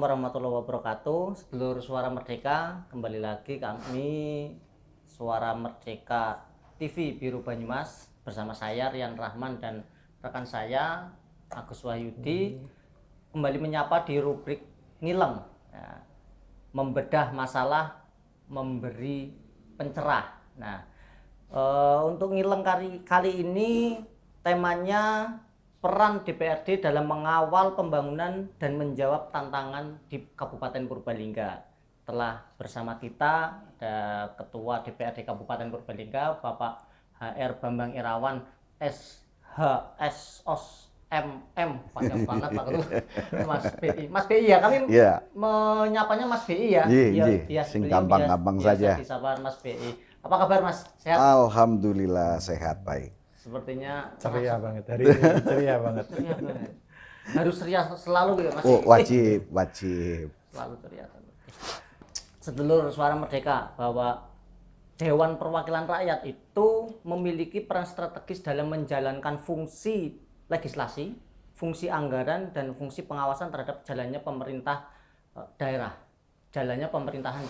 warahmatullahi wabarakatuh. Sedulur Suara Merdeka, kembali lagi kami Suara Merdeka TV Biru Banyumas bersama saya Rian Rahman dan rekan saya Agus Wahyudi kembali menyapa di rubrik Ngileng, ya, membedah masalah, memberi pencerah. Nah, untuk Ngileng kali ini temanya peran DPRD dalam mengawal pembangunan dan menjawab tantangan di Kabupaten Purbalingga. Telah bersama kita ada Ketua DPRD Kabupaten Purbalingga, Bapak HR Bambang Irawan SHSOS MM, panjang banget Pak Ketua. Mas BI ya, kami menyapanya Mas BI ya. Iya, sing gampang-gampang saja. Disapa Mas BI. Apa kabar Mas? Sehat? Alhamdulillah sehat, baik. Sepertinya ceria banget hari ini, ceria banget. Harus ceria selalu ya Mas. Oh, wajib. Selalu ceria. Sedulur Suara Merdeka, bahwa Dewan Perwakilan Rakyat itu memiliki peran strategis dalam menjalankan fungsi legislasi, fungsi anggaran, dan fungsi pengawasan terhadap jalannya pemerintahan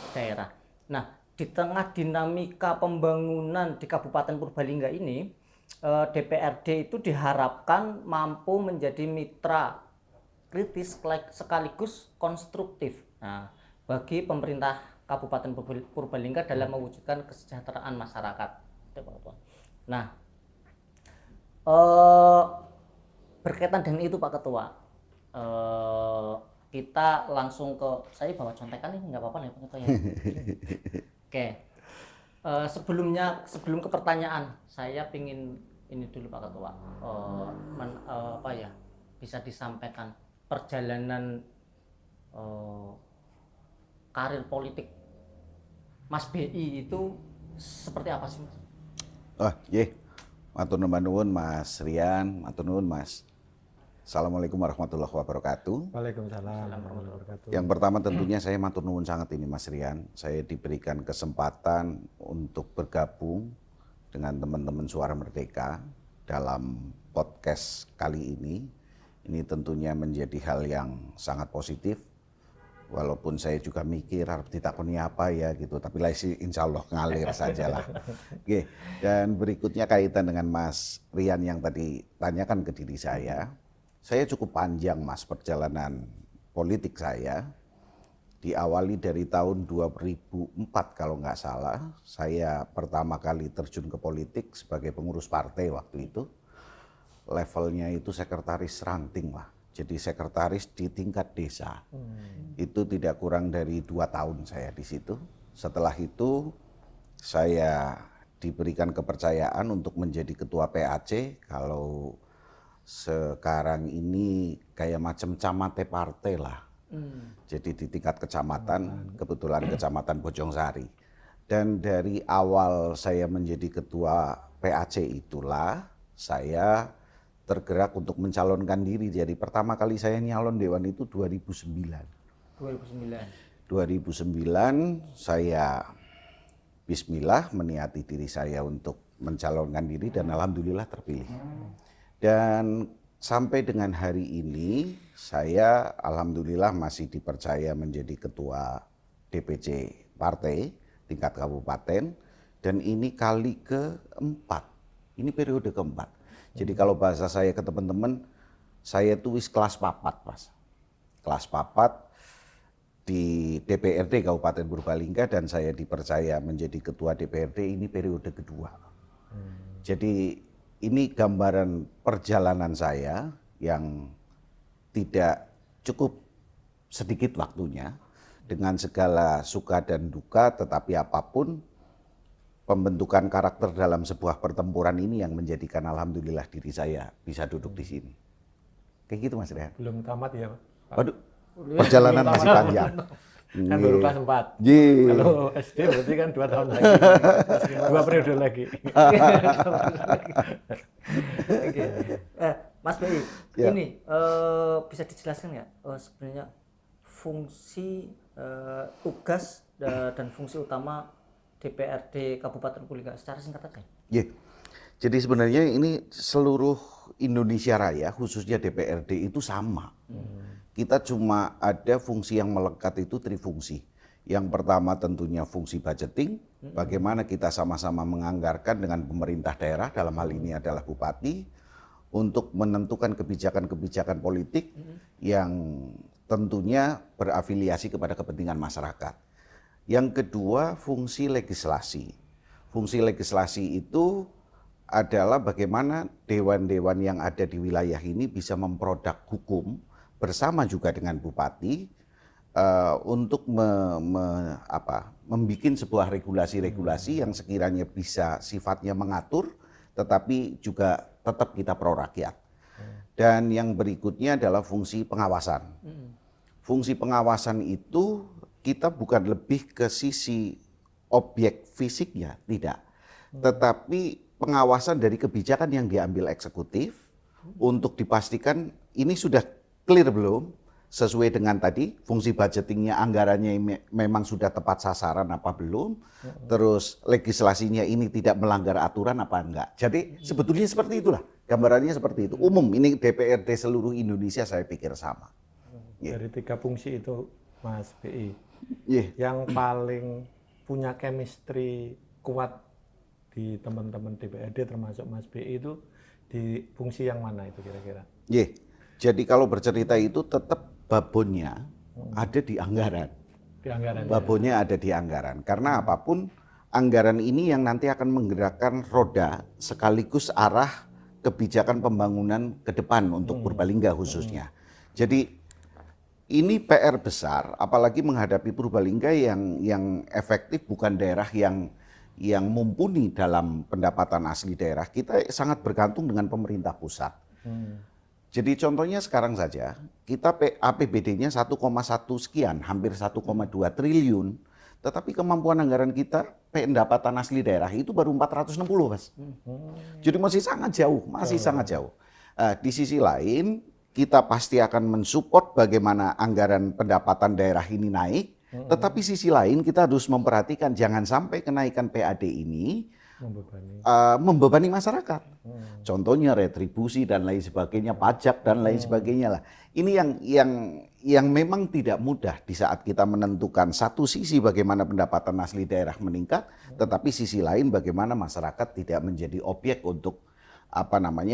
daerah. Nah, di tengah dinamika pembangunan di Kabupaten Purbalingga ini, DPRD itu diharapkan mampu menjadi mitra kritis sekaligus konstruktif, nah, bagi pemerintah Kabupaten Purbalingga dalam mewujudkan kesejahteraan masyarakat. Nah, berkaitan dengan itu Pak Ketua, kita langsung ke, saya bawa contekan ini nggak apa-apa nih Pak Ketua ya. Oke. Sebelum ke pertanyaan, saya pingin ini dulu Pak Ketua, bisa disampaikan perjalanan karir politik Mas BI itu seperti apa sih Mas? Matur nuwun Mas Rian, matur nuwun Mas. Assalamualaikum warahmatullahi wabarakatuh. Waalaikumsalam warahmatullahi wabarakatuh. Yang pertama tentunya saya matur nuwun sangat ini Mas Rian. Saya diberikan kesempatan untuk bergabung dengan teman-teman Suara Merdeka dalam podcast kali ini. Ini tentunya menjadi hal yang sangat positif. Walaupun saya juga mikir harus ditakoni apa ya gitu, tapi insya Allah ngalir sajalah. Oke. Dan berikutnya kaitan dengan Mas Rian yang tadi tanyakan ke diri saya. Saya cukup panjang Mas perjalanan politik saya. Diawali dari tahun 2004 kalau nggak salah. Saya pertama kali terjun ke politik sebagai pengurus partai waktu itu. Levelnya itu sekretaris ranting lah. Jadi sekretaris di tingkat desa. Itu tidak kurang dari 2 tahun saya di situ. Setelah itu saya diberikan kepercayaan untuk menjadi ketua PAC. Kalau sekarang ini kayak macam camate partai lah. Jadi di tingkat kecamatan, kebetulan kecamatan Bojongsari. Dan dari awal saya menjadi ketua PAC itulah saya tergerak untuk mencalonkan diri. Jadi pertama kali saya nyalon dewan itu 2009. 2009 saya bismillah meniati diri saya untuk mencalonkan diri dan alhamdulillah terpilih. Dan sampai dengan hari ini saya alhamdulillah masih dipercaya menjadi ketua DPC partai tingkat kabupaten dan ini kali keempat. Ini periode keempat. Jadi kalau bahasa saya ke teman-teman, saya tulis kelas papat Mas. Kelas papat di DPRD Kabupaten Purbalingga dan saya dipercaya menjadi ketua DPRD ini periode kedua. Jadi ini gambaran perjalanan saya yang tidak cukup sedikit waktunya dengan segala suka dan duka, tetapi apapun pembentukan karakter dalam sebuah pertempuran ini yang menjadikan alhamdulillah diri saya bisa duduk di sini. Kayak gitu Mas Rian. Belum tamat ya Pak? Waduh, perjalanan masih panjang. Kan baru kelas 4. Kalau SD berarti kan 2 tahun lagi. 2 periode lagi. Mas BI, Ya. ini bisa dijelaskan nggak sebenarnya fungsi, tugas dan fungsi utama DPRD Kabupaten Purbalingga secara singkat aja? Jadi sebenarnya ini seluruh Indonesia Raya, khususnya DPRD itu sama. kita cuma ada fungsi yang melekat itu trifungsi. Yang pertama tentunya fungsi budgeting, bagaimana kita sama-sama menganggarkan dengan pemerintah daerah, dalam hal ini adalah bupati, untuk menentukan kebijakan-kebijakan politik yang tentunya berafiliasi kepada kepentingan masyarakat. Yang kedua, fungsi legislasi. Fungsi legislasi itu adalah bagaimana dewan-dewan yang ada di wilayah ini bisa memproduk hukum bersama juga dengan bupati untuk membuat sebuah regulasi-regulasi yang sekiranya bisa sifatnya mengatur, tetapi juga tetap kita pro rakyat. Dan yang berikutnya adalah fungsi pengawasan. Fungsi pengawasan itu kita bukan lebih ke sisi objek fisiknya, tidak. Tetapi pengawasan dari kebijakan yang diambil eksekutif untuk dipastikan ini sudah clear belum, sesuai dengan tadi fungsi budgetingnya, anggarannya memang sudah tepat sasaran apa belum, terus legislasinya ini tidak melanggar aturan apa enggak. Jadi sebetulnya seperti itulah, gambarannya seperti itu. Umum ini DPRD seluruh Indonesia saya pikir sama. Dari 3 fungsi itu Mas BI, Yang paling punya chemistry kuat di teman-teman DPRD termasuk Mas BI itu di fungsi yang mana itu kira-kira? Jadi kalau bercerita itu tetap babonnya ada di anggaran. Di anggaran. Babonnya ada di anggaran. Karena apapun anggaran ini yang nanti akan menggerakkan roda sekaligus arah kebijakan pembangunan ke depan untuk Purbalingga khususnya. Jadi ini PR besar, apalagi menghadapi Purbalingga yang efektif bukan daerah yang mumpuni dalam pendapatan asli daerah. Kita sangat bergantung dengan pemerintah pusat. Jadi contohnya sekarang saja, kita APBD-nya 1,1 sekian, hampir 1,2 triliun, tetapi kemampuan anggaran kita, pendapatan asli daerah itu baru 460, Mas. Jadi masih sangat jauh, sangat jauh. Di sisi lain, kita pasti akan mensupport bagaimana anggaran pendapatan daerah ini naik, tetapi sisi lain kita harus memperhatikan jangan sampai kenaikan PAD ini membebani masyarakat. Contohnya retribusi dan lain sebagainya, pajak dan lain sebagainya lah. Ini yang memang tidak mudah di saat kita menentukan satu sisi bagaimana pendapatan asli daerah meningkat, tetapi sisi lain bagaimana masyarakat tidak menjadi objek untuk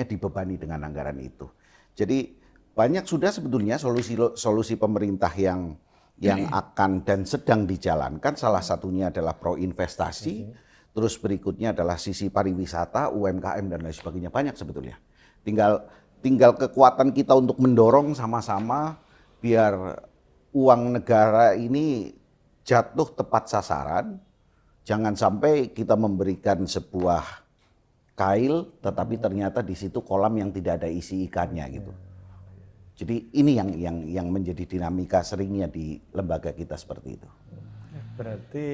dibebani dengan anggaran itu. Jadi banyak sudah sebetulnya solusi pemerintah yang akan dan sedang dijalankan. Salah satunya adalah pro investasi. Terus berikutnya adalah sisi pariwisata, UMKM dan lain sebagainya, banyak sebetulnya. Tinggal kekuatan kita untuk mendorong sama-sama biar uang negara ini jatuh tepat sasaran. Jangan sampai kita memberikan sebuah kail, tetapi ternyata di situ kolam yang tidak ada isi ikannya gitu. Jadi ini yang menjadi dinamika seringnya di lembaga kita seperti itu. Berarti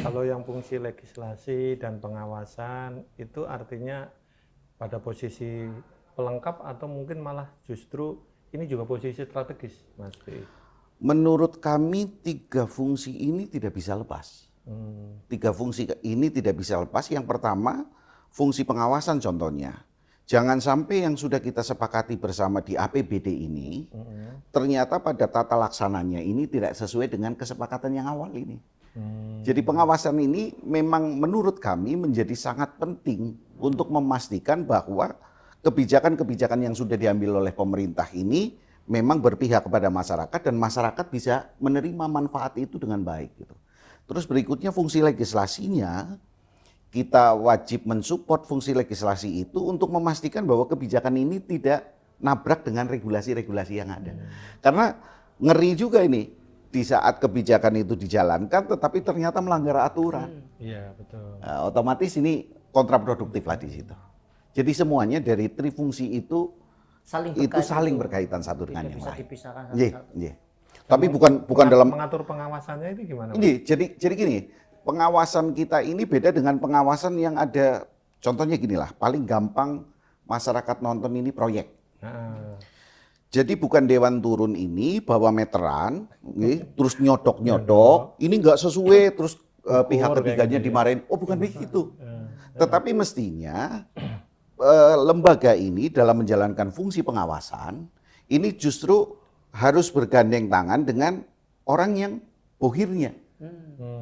kalau yang fungsi legislasi dan pengawasan itu artinya pada posisi pelengkap atau mungkin malah justru ini juga posisi strategis, Mas B? Menurut kami 3 fungsi ini tidak bisa lepas. 3 fungsi ini tidak bisa lepas. Yang pertama, fungsi pengawasan contohnya. Jangan sampai yang sudah kita sepakati bersama di APBD ini, ternyata pada tata laksananya ini tidak sesuai dengan kesepakatan yang awal ini. Jadi pengawasan ini memang menurut kami menjadi sangat penting untuk memastikan bahwa kebijakan-kebijakan yang sudah diambil oleh pemerintah ini memang berpihak kepada masyarakat dan masyarakat bisa menerima manfaat itu dengan baik gitu. Terus berikutnya fungsi legislasinya, kita wajib mensupport fungsi legislasi itu untuk memastikan bahwa kebijakan ini tidak nabrak dengan regulasi-regulasi yang ada. Karena ngeri juga ini di saat kebijakan itu dijalankan tetapi ternyata melanggar aturan. Iya, betul. Otomatis ini kontraproduktif lah di situ. Jadi semuanya dari trifungsi itu saling berkaitan satu dengan yang lain. Iya. Tapi bukan dalam mengatur pengawasannya itu gimana? Jadi gini, pengawasan kita ini beda dengan pengawasan yang ada. Contohnya gini lah, paling gampang masyarakat nonton ini proyek. Jadi bukan dewan turun ini bawa meteran, terus nyodok, ini nggak sesuai, terus pihak ketiganya dimarahin. Oh bukan begitu. Tetapi mestinya lembaga ini dalam menjalankan fungsi pengawasan, ini justru harus bergandeng tangan dengan orang yang bohirnya.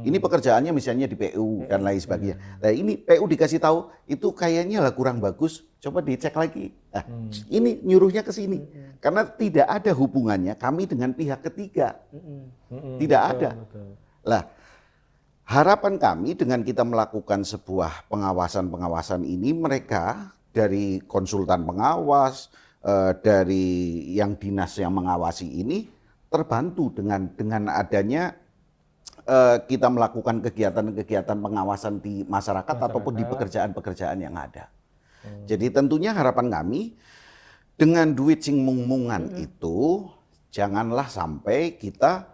Ini pekerjaannya misalnya di PU dan lain sebagainya. Nah, ini PU dikasih tahu itu kayaknya lah kurang bagus, coba dicek lagi. Nah, ini nyuruhnya ke sini. Karena tidak ada hubungannya kami dengan pihak ketiga. Tidak ada. Lah, harapan kami dengan kita melakukan sebuah pengawasan-pengawasan ini, mereka dari konsultan pengawas, dari yang dinas yang mengawasi ini terbantu dengan adanya kita melakukan kegiatan-kegiatan pengawasan di masyarakat ataupun di pekerjaan-pekerjaan yang ada. Jadi tentunya harapan kami dengan duit sing mung-mungan itu janganlah sampai kita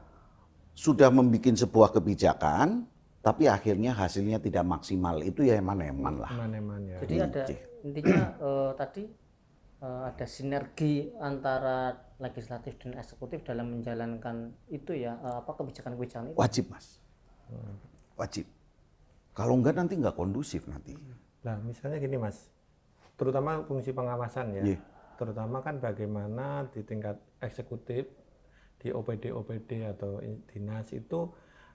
sudah membuat sebuah kebijakan tapi akhirnya hasilnya tidak maksimal. Itu ya eman-eman lah. Eman-eman ya. Jadi ada intinya tadi ada sinergi antara legislatif dan eksekutif dalam menjalankan itu ya kebijakan-kebijakan itu. Wajib, Mas. Wajib. Kalau enggak nanti enggak kondusif nanti. Nah, misalnya gini, Mas. Terutama fungsi pengawasan ya. Iya. Terutama kan bagaimana di tingkat eksekutif di OPD atau dinas itu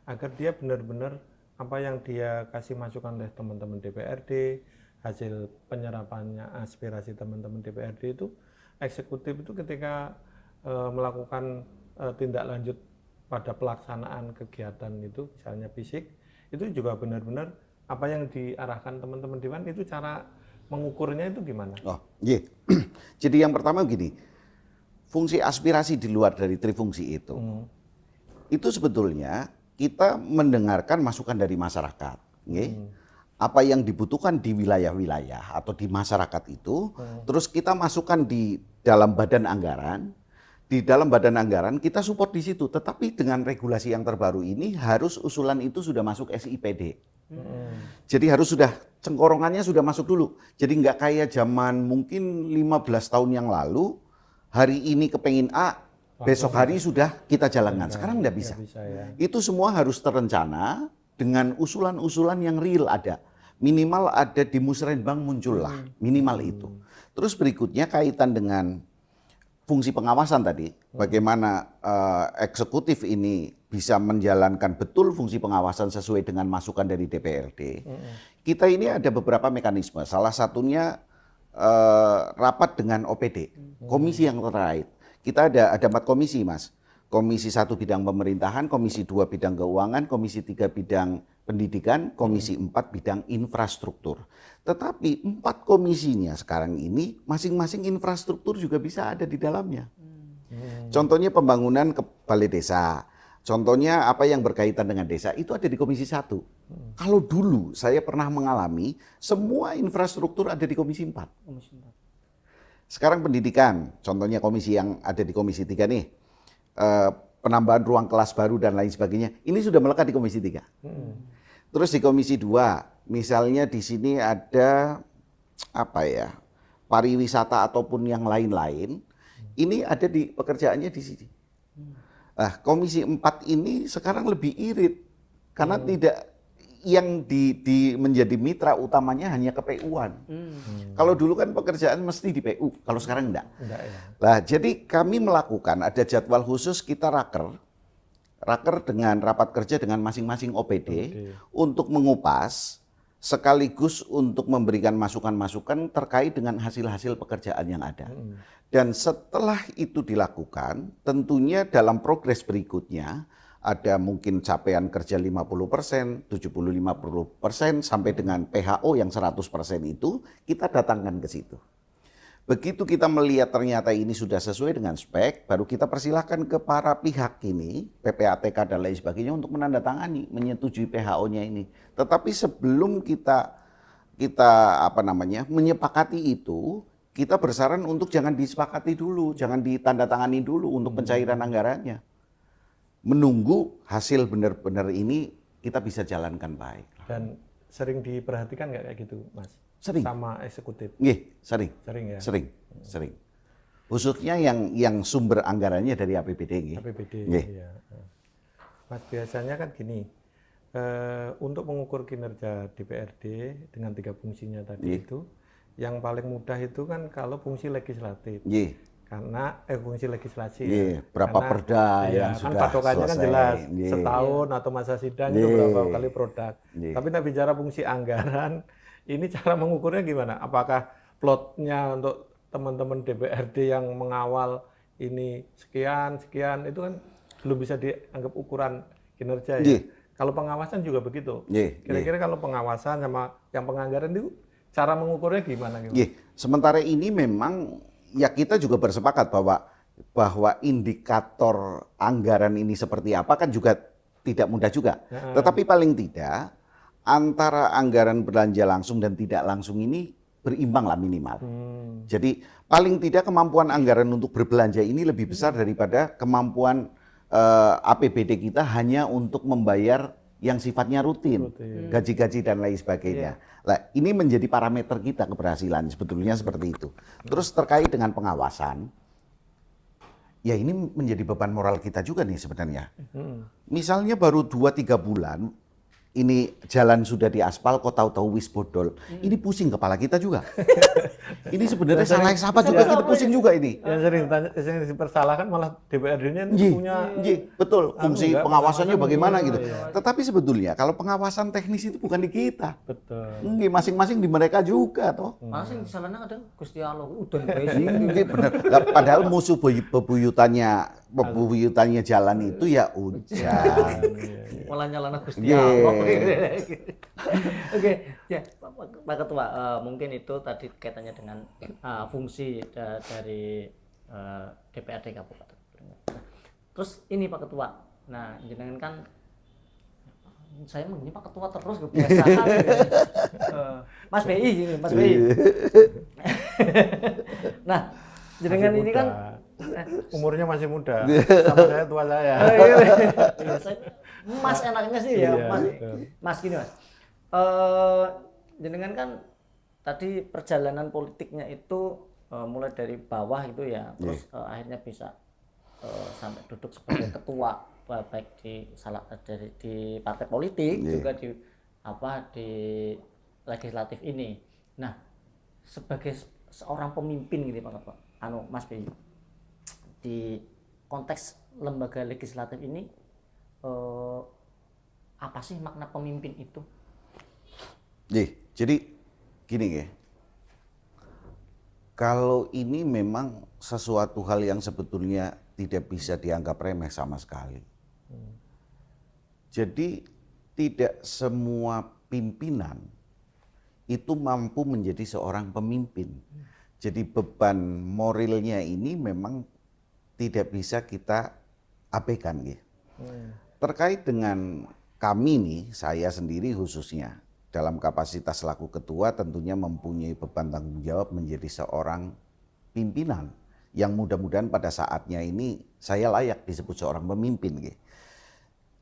agar dia benar-benar apa yang dia kasih masukan oleh teman-teman DPRD, hasil penyerapannya aspirasi teman-teman DPRD itu eksekutif itu ketika melakukan tindak lanjut pada pelaksanaan kegiatan itu misalnya fisik itu juga benar-benar apa yang diarahkan teman-teman dewan itu cara mengukurnya itu gimana? Oh, iya. Jadi yang pertama gini, fungsi aspirasi di luar dari trifungsi itu sebetulnya kita mendengarkan masukan dari masyarakat. Apa yang dibutuhkan di wilayah-wilayah atau di masyarakat itu, terus kita masukkan di dalam badan anggaran. Di dalam badan anggaran kita support di situ, tetapi dengan regulasi yang terbaru ini harus usulan itu sudah masuk SIPD. Jadi harus sudah cengkorongannya sudah masuk dulu. Jadi nggak kayak zaman mungkin 15 tahun yang lalu, hari ini kepengin A, besok hari sudah kita jalankan. Sekarang nggak bisa. Ya. Itu semua harus terencana dengan usulan-usulan yang real ada. Minimal ada di musrenbang muncul lah, minimal itu. Terus berikutnya kaitan dengan fungsi pengawasan tadi, bagaimana eksekutif ini bisa menjalankan betul fungsi pengawasan sesuai dengan masukan dari DPRD. Kita ini ada beberapa mekanisme, salah satunya rapat dengan OPD, komisi yang terkait. Kita ada 4 komisi, Mas. Komisi 1 bidang pemerintahan, komisi 2 bidang keuangan, komisi 3 bidang pendidikan, komisi 4 bidang infrastruktur. Tetapi 4 komisinya sekarang ini masing-masing infrastruktur juga bisa ada di dalamnya. Contohnya pembangunan ke balai desa. Contohnya apa yang berkaitan dengan desa itu ada di komisi 1. Kalau dulu saya pernah mengalami semua infrastruktur ada di komisi 4. Sekarang pendidikan, contohnya komisi yang ada di komisi 3 nih. Penambahan ruang kelas baru dan lain sebagainya. Ini sudah melekat di komisi 3. Terus di komisi 2, misalnya di sini ada apa ya? Pariwisata ataupun yang lain-lain. Ini ada di pekerjaannya di sini. Nah, komisi 4 ini sekarang lebih irit karena tidak yang menjadi mitra utamanya hanya KPU-an. Kalau dulu kan pekerjaan mesti di PU, kalau sekarang enggak. Ya. Nah, jadi kami melakukan ada jadwal khusus kita raker dengan rapat kerja dengan masing-masing OPD untuk mengupas sekaligus untuk memberikan masukan-masukan terkait dengan hasil-hasil pekerjaan yang ada. Dan setelah itu dilakukan, tentunya dalam progres berikutnya ada mungkin capaian kerja 50%, 70-50% sampai dengan PHO yang 100% itu kita datangkan ke situ. Begitu kita melihat ternyata ini sudah sesuai dengan spek, baru kita persilahkan ke para pihak ini, PPATK dan lain sebagainya untuk menandatangani, menyetujui PHO-nya ini. Tetapi sebelum kita menyepakati itu, kita bersaran untuk jangan disepakati dulu, jangan ditandatangani dulu untuk pencairan anggarannya. Menunggu hasil benar-benar ini kita bisa jalankan baik. Dan sering diperhatikan nggak kayak gitu, Mas? Sering. Sama eksekutif? Nggih, sering. Sering ya? Sering. Khususnya yang sumber anggarannya dari APBD. Nggih. APBD, Nggih. ya. Mas, biasanya kan gini, untuk mengukur kinerja DPRD dengan 3 fungsinya tadi itu, yang paling mudah itu kan kalau fungsi legislatif. Nggih. karena fungsi legislasi ya. Iya, berapa Karena, perda yang kan sudah patokannya kan selesai. jelas Iya. setahun atau masa sidang itu Iya. berapa kali produk. Iya. Tapi nak bicara fungsi anggaran, ini cara mengukurnya gimana? Apakah plotnya untuk teman-teman DPRD yang mengawal ini sekian itu kan belum bisa dianggap ukuran kinerja ya. Iya. Kalau pengawasan juga begitu. Iya, Kira-kira kalau pengawasan sama yang penganggaran itu cara mengukurnya gimana? Iya, sementara ini memang ya kita juga bersepakat bahwa indikator anggaran ini seperti apa kan juga tidak mudah juga. Tetapi paling tidak antara anggaran belanja langsung dan tidak langsung ini berimbang lah minimal. Jadi paling tidak kemampuan anggaran untuk berbelanja ini lebih besar daripada kemampuan APBD kita hanya untuk membayar yang sifatnya rutin, gaji-gaji dan lain sebagainya. Nah, ini menjadi parameter kita keberhasilan sebetulnya seperti itu. Terus terkait dengan pengawasan, ya ini menjadi beban moral kita juga nih sebenarnya. Misalnya baru 2-3 bulan, ini jalan sudah diaspal, kok tahu-taau wis bodol. Ini pusing kepala kita juga. Ini sebenarnya salah siapa juga kita pusing juga ini. Yang sering dipersalahkan malah DPRD-nya punya Betul, fungsi enggak, pengawasannya pengawasan bagaimana iya, gitu. iya. Tetapi sebetulnya kalau pengawasan teknis itu bukan di kita. Betul. Masing-masing di mereka juga toh. Masing di sana kadang Gusti Allah udah beres. Bener. Lah, padahal musuh bebuyutannya jalan itu ya hujan. Malah nyalana Gusti Iya. Allah. Oke, ya Pak Ketua, mungkin itu tadi kaitannya dengan fungsi dari DPRD Kabupaten. Terus ini Pak Ketua, nah jenengan kan saya mengingat Pak Ketua terus kebiasaan. Mas BI gini, Mas BI. Nah, jenengan ini kan umurnya masih muda, sama saya tua saya. Mas enaknya sih ya, Iya, Mas. betul. Mas gini Mas. Jenengan kan tadi perjalanan politiknya itu mulai dari bawah itu ya, terus akhirnya bisa sampai duduk sebagai ketua baik di partai politik juga di legislatif ini. Nah, sebagai seorang pemimpin gitu Pak Ketua, Mas Bey, di konteks lembaga legislatif ini apa sih makna pemimpin itu? Jadi gini ya, kalau ini memang sesuatu hal yang sebetulnya tidak bisa dianggap remeh sama sekali. Jadi tidak semua pimpinan itu mampu menjadi seorang pemimpin. Jadi beban moralnya ini memang tidak bisa kita abaikan gitu. Terkait dengan kami nih, saya sendiri khususnya dalam kapasitas selaku ketua tentunya mempunyai beban tanggung jawab menjadi seorang pimpinan yang mudah-mudahan pada saatnya ini saya layak disebut seorang pemimpin.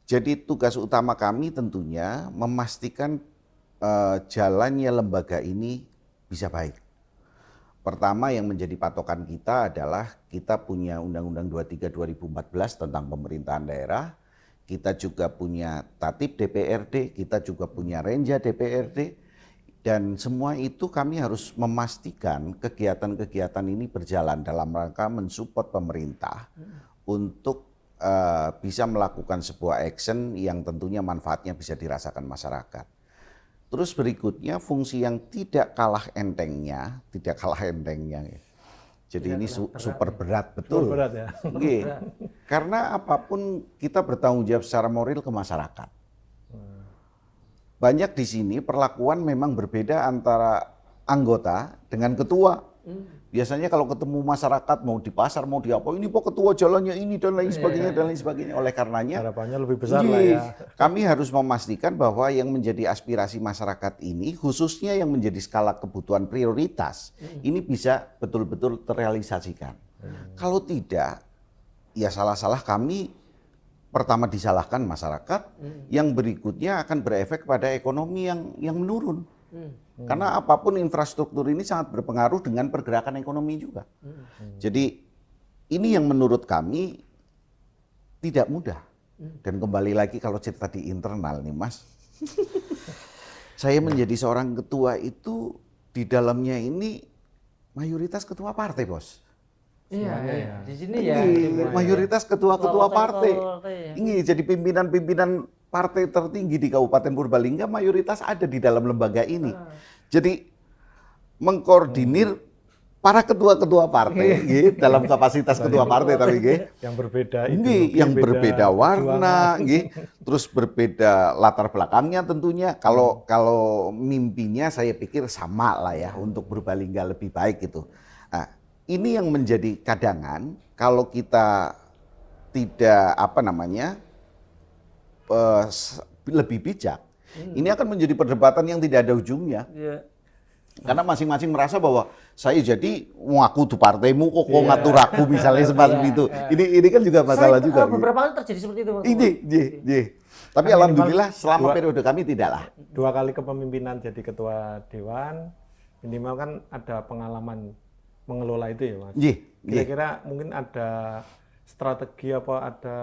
Jadi tugas utama kami tentunya memastikan jalannya lembaga ini bisa baik. Pertama yang menjadi patokan kita adalah kita punya Undang-Undang 23 2014 tentang pemerintahan daerah. Kita juga punya Tatip DPRD, kita juga punya Renja DPRD, dan semua itu kami harus memastikan kegiatan-kegiatan ini berjalan dalam rangka mensupport pemerintah untuk bisa melakukan sebuah action yang tentunya manfaatnya bisa dirasakan masyarakat. Terus berikutnya fungsi yang tidak kalah entengnya. Jadi ini super berat, betul. Super berat ya. Karena apapun kita bertanggung jawab secara moral ke masyarakat. Banyak di sini perlakuan memang berbeda antara anggota dengan ketua. Biasanya kalau ketemu masyarakat mau di pasar mau di apa, ini Pak Ketua jalannya ini dan lain sebagainya Oleh karenanya harapannya lebih besar lah ya. Kami harus memastikan bahwa yang menjadi aspirasi masyarakat ini khususnya yang menjadi skala kebutuhan prioritas ini bisa betul-betul terrealisasikan. Kalau tidak, ya salah-salah kami pertama disalahkan masyarakat, yang berikutnya akan berefek pada ekonomi yang menurun. Karena apapun infrastruktur ini sangat berpengaruh dengan pergerakan ekonomi juga. Jadi ini yang menurut kami tidak mudah. Dan kembali lagi kalau cerita di internal nih Mas. Saya menjadi seorang ketua itu di dalamnya ini mayoritas ketua partai bos. Iya, Semuanya iya. ya. Di sini ya. Ini mayoritas ketua-ketua partai. ya. Ini jadi pimpinan-pimpinan partai tertinggi di Kabupaten Purbalingga mayoritas ada di dalam lembaga ini. Jadi mengkoordinir para ketua-ketua partai nggih, dalam kapasitas ketua partai tapi nggih. Yang berbeda Nggih, ideologi, yang beda berbeda warna, perjuangan. nggih, terus berbeda latar belakangnya tentunya. Kalau mimpinya saya pikir sama lah ya untuk Purbalingga lebih baik gitu. Nah, ini yang menjadi kadangan kalau kita tidak lebih bijak. Ini akan menjadi perdebatan yang tidak ada ujungnya. Iya. Karena masing-masing merasa bahwa saya jadi ngaku tuh partaimu kok ngatur aku misalnya semacam itu. Ini kan juga masalah juga. Gitu. Beberapa kali terjadi seperti itu. Ini. Tapi Kan alhamdulillah minimal selama dua- periode kami tidak lah. 2 kali kepemimpinan jadi ketua dewan, minimal kan ada pengalaman mengelola itu ya Mas. Nggih. Kira-kira mungkin ada strategi apa ada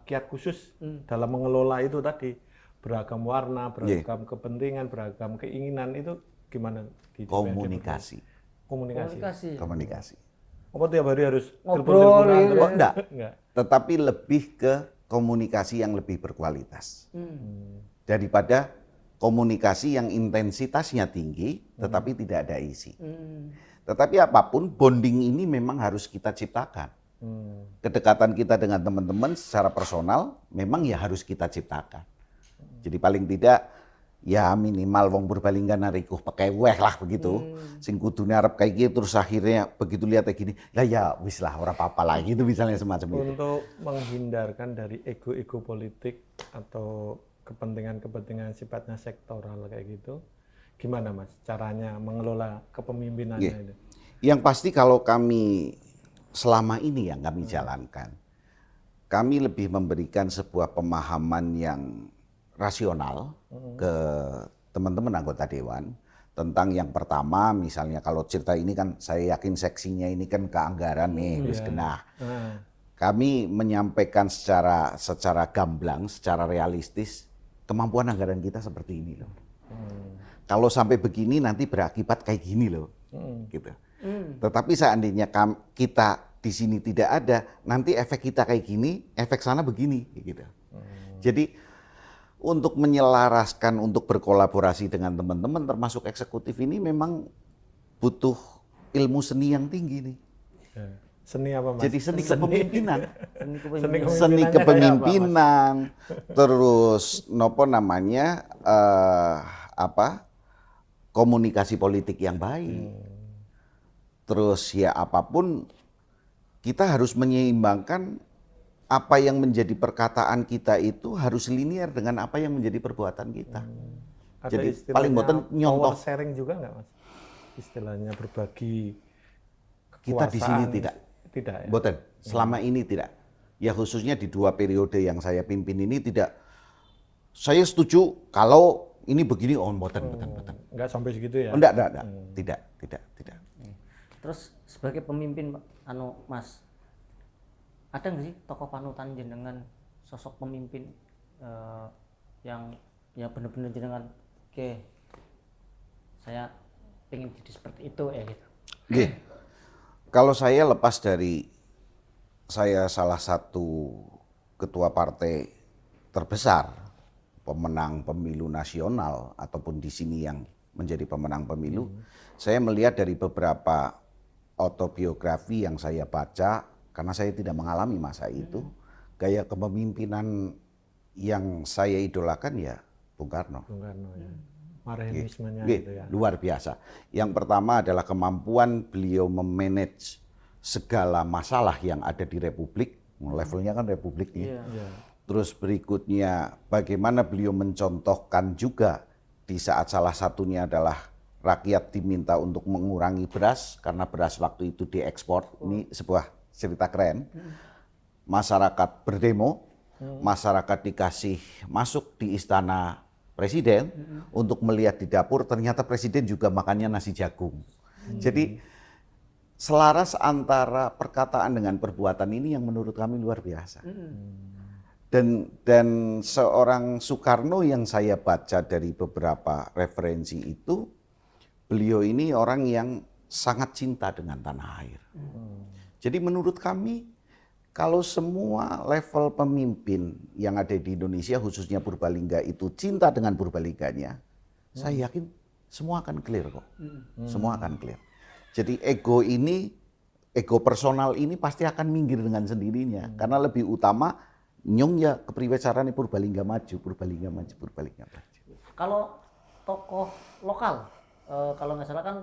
kiat khusus dalam mengelola itu tadi, beragam warna, beragam kepentingan, beragam keinginan itu gimana di DPRD? Komunikasi. Komunikasi. Apa tiap hari harus Ngobrol, telepon-teleponan iya. terus? Oh, enggak. Enggak. Tetapi lebih ke komunikasi yang lebih berkualitas. Daripada komunikasi yang intensitasnya tinggi tetapi tidak ada isi. Tetapi apapun bonding ini memang harus kita ciptakan. Kedekatan kita dengan teman-teman secara personal memang ya harus kita ciptakan. Jadi paling tidak ya minimal wong Purbalingga narikuh pakai weh lah begitu. Sing kudune arep kayak gitu terus akhirnya begitu lihat kayak gini, lah ya wis lah ora apa-apa lah gitu misalnya semacam itu. Untuk menghindarkan dari ego-ego politik atau kepentingan-kepentingan sifatnya sektoral kayak gitu, gimana Mas caranya mengelola kepemimpinannya Iya. itu? Yang pasti kalau kami selama ini yang kami jalankan, kami lebih memberikan sebuah pemahaman yang rasional ke teman-teman anggota dewan tentang yang pertama misalnya kalau cerita ini kan saya yakin seksinya ini kan ke anggaran nih wis genah. Nah, Kami menyampaikan secara gamblang, secara realistis kemampuan anggaran kita seperti ini loh. Kalau sampai begini nanti berakibat kayak gini loh. Gitu. Tetapi seandainya kita di sini tidak ada, nanti efek kita kayak gini, efek sana begini gitu. Jadi untuk menyelaraskan, untuk berkolaborasi dengan teman-teman termasuk eksekutif ini memang butuh ilmu seni yang tinggi nih. ya. Seni apa Mas? Jadi seni kepemimpinan. Seni Seni kepemimpinannya kepemimpinan, terus nopo namanya komunikasi politik yang baik. Terus ya apapun kita harus menyeimbangkan apa yang menjadi perkataan kita itu harus linear dengan apa yang menjadi perbuatan kita. Ada Jadi istilahnya paling boten nyontoh. power sharing juga nggak Mas? Istilahnya berbagi Kita di sini kekuasaan. tidak. Tidak ya? Boten, selama ini tidak. Ya khususnya di 2 periode yang saya pimpin ini tidak. Saya setuju kalau ini begini, boten. Nggak sampai segitu ya? Enggak. Tidak. Terus sebagai pemimpin Mas, ada nggak sih tokoh panutan jenengan, sosok pemimpin yang ya benar-benar jenengan oke, saya pengen jadi seperti itu ya gitu. Nggih. Kalau saya lepas dari saya salah satu ketua partai terbesar, pemenang pemilu nasional ataupun di sini yang menjadi pemenang pemilu, saya melihat dari beberapa autobiografi yang saya baca karena saya tidak mengalami masa itu, gaya kepemimpinan yang saya idolakan ya Bung Karno. Bung Karno ya. Marxismenya Nggih, gitu ya. luar biasa. Yang pertama adalah kemampuan beliau memanage segala masalah yang ada di Republik, levelnya kan Republik nih. Iya. Terus berikutnya bagaimana beliau mencontohkan juga di saat salah satunya adalah rakyat diminta untuk mengurangi beras karena beras waktu itu diekspor. Ini sebuah cerita keren. Masyarakat berdemo, masyarakat dikasih masuk di istana presiden untuk melihat di dapur, ternyata presiden juga makannya nasi jagung. Jadi selaras antara perkataan dengan perbuatan ini yang menurut kami luar biasa. Dan seorang Soekarno yang saya baca dari beberapa referensi itu, beliau ini orang yang sangat cinta dengan tanah air. Jadi menurut kami, kalau semua level pemimpin yang ada di Indonesia, khususnya Purbalingga itu cinta dengan Purbalingganya, saya yakin semua akan clear kok. Semua akan clear. Jadi ego personal ini pasti akan minggir dengan sendirinya. Karena lebih utama, nyong ya kepriwesaran Purbalingga maju, Purbalingga maju, Purbalingga maju. Kalau tokoh lokal, kalau nggak salah kan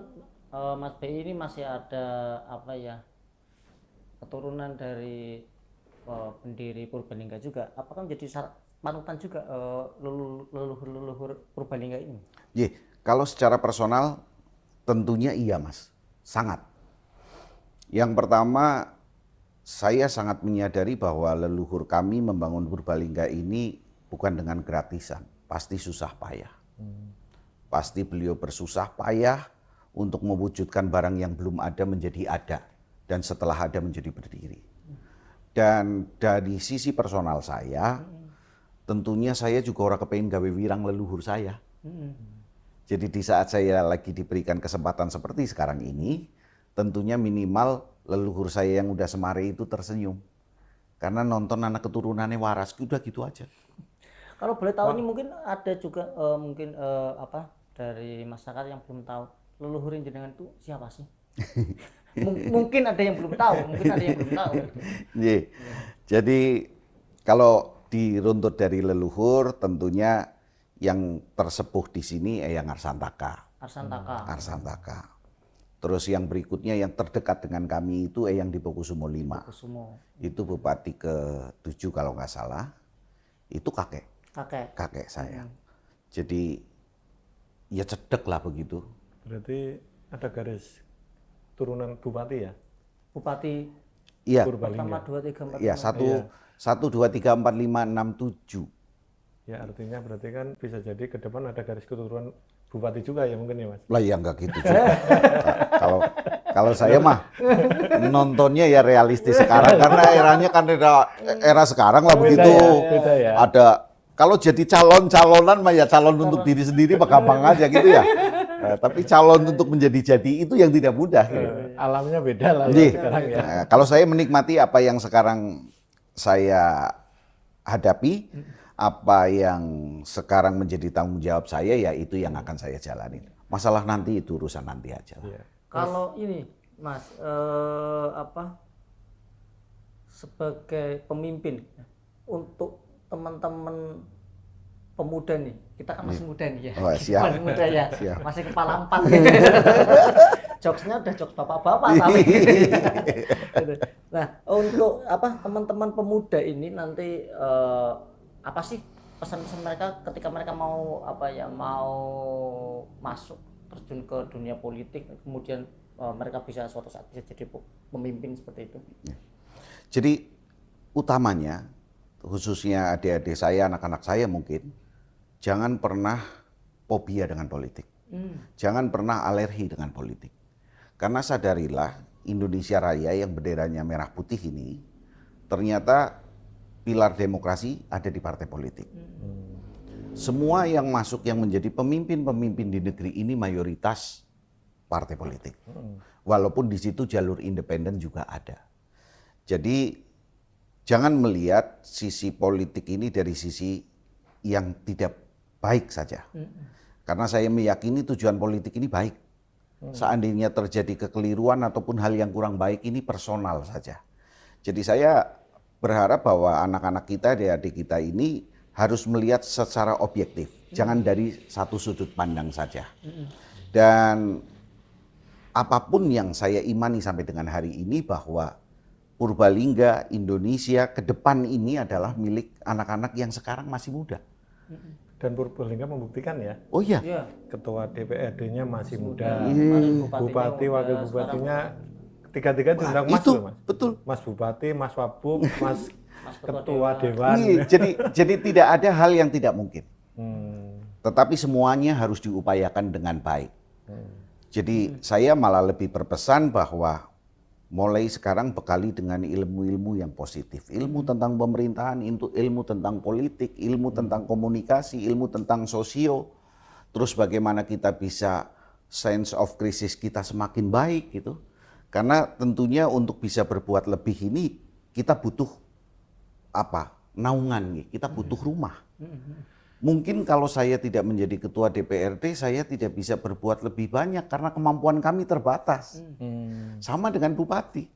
Mas BI ini masih ada apa ya, keturunan dari pendiri Purbalingga juga. Apakah menjadi panutan juga leluhur Purbalingga ini? Kalau secara personal tentunya iya Mas, sangat. Yang pertama, saya sangat menyadari bahwa leluhur kami membangun Purbalingga ini bukan dengan gratisan, pasti susah payah. Pasti beliau bersusah payah untuk mewujudkan barang yang belum ada menjadi ada, dan setelah ada menjadi berdiri. Dan dari sisi personal saya, tentunya saya juga orang kepengen gawe wirang leluhur saya. Jadi di saat saya lagi diberikan kesempatan seperti sekarang ini, tentunya minimal leluhur saya yang udah semare itu tersenyum. Karena nonton anak keturunannya waras, udah gitu aja. Kalau boleh tahu ini mungkin ada juga apa dari masyarakat yang belum tahu leluhur jenengan itu siapa sih? Mungkin ada yang belum tahu, mungkin ada yang belum tahu. Jadi kalau diruntut dari leluhur, tentunya yang tersepuh di sini Eyang Arsantaka. Arsantaka. Terus yang berikutnya yang terdekat dengan kami itu Eyang Dipokusumo V. Itu bupati ke-7 kalau nggak salah. Itu kakek saya. Jadi ya cedek lah begitu. Berarti ada garis turunan bupati ya? Bupati Iya. Pertama 2 3 4. Iya, 1 2 3 4 5 6 7. Ya artinya berarti kan bisa jadi ke depan ada garis keturunan bupati juga ya mungkin ya Mas? Lah ya enggak gitu juga. Kalau saya mah nontonnya ya realistis sekarang karena eranya kan era sekarang lah begitu. Beda ya. Ada kalau jadi calonan mah ya calon untuk diri sendiri mah gampang aja gitu ya. Tapi calon untuk menjadi-jadi itu yang tidak mudah. Gitu. Alamnya beda lah ya sekarang ya. Kalau saya menikmati apa yang sekarang saya hadapi, apa yang sekarang menjadi tanggung jawab saya, ya itu yang akan saya jalani. Masalah nanti itu urusan nanti aja. Ya. Kalau ini Mas, sebagai pemimpin untuk teman-teman pemuda nih, kita kan masih muda nih ya, Oh, siap. masih muda ya, Siap. masih kepala 4. Jokesnya udah jokes bapak-bapak tapi. Nah, untuk teman-teman pemuda ini nanti apa sih pesan-pesan mereka ketika mereka mau mau masuk terjun ke dunia politik, kemudian mereka bisa suatu saat bisa jadi pemimpin seperti itu. Jadi utamanya, khususnya adik-adik saya, anak-anak saya mungkin, jangan pernah fobia dengan politik. Jangan pernah alergi dengan politik. Karena sadarilah Indonesia Raya yang benderanya merah putih ini, ternyata pilar demokrasi ada di partai politik. Semua yang masuk yang menjadi pemimpin-pemimpin di negeri ini mayoritas partai politik. Walaupun di situ jalur independen juga ada. Jadi jangan melihat sisi politik ini dari sisi yang tidak baik saja. Karena saya meyakini tujuan politik ini baik. Seandainya terjadi kekeliruan ataupun hal yang kurang baik ini personal saja. Jadi saya berharap bahwa anak-anak kita, adik-adik kita ini harus melihat secara objektif, jangan dari satu sudut pandang saja. Dan apapun yang saya imani sampai dengan hari ini bahwa Purbalingga, Indonesia ke depan ini adalah milik anak-anak yang sekarang masih muda. Dan Purbalingga membuktikan ya. Oh iya. Ketua DPRD-nya masih muda. Kemarin Bupati, wakil bupatinya tiga-tiga diundang Mas Itu loh, Mas. betul. Mas Bupati, Mas Wabub, Mas Ketua Dewan. Jadi tidak ada hal yang tidak mungkin. Tetapi semuanya harus diupayakan dengan baik. Jadi saya malah lebih berpesan bahwa mulai sekarang bekali dengan ilmu-ilmu yang positif. Ilmu tentang pemerintahan, ilmu tentang politik, ilmu tentang komunikasi, ilmu tentang sosio. Terus bagaimana kita bisa sense of crisis kita semakin baik gitu. Karena tentunya untuk bisa berbuat lebih ini kita butuh apa? Naungan nih, kita butuh rumah. Mungkin kalau saya tidak menjadi ketua DPRD, saya tidak bisa berbuat lebih banyak karena kemampuan kami terbatas. Sama dengan bupati.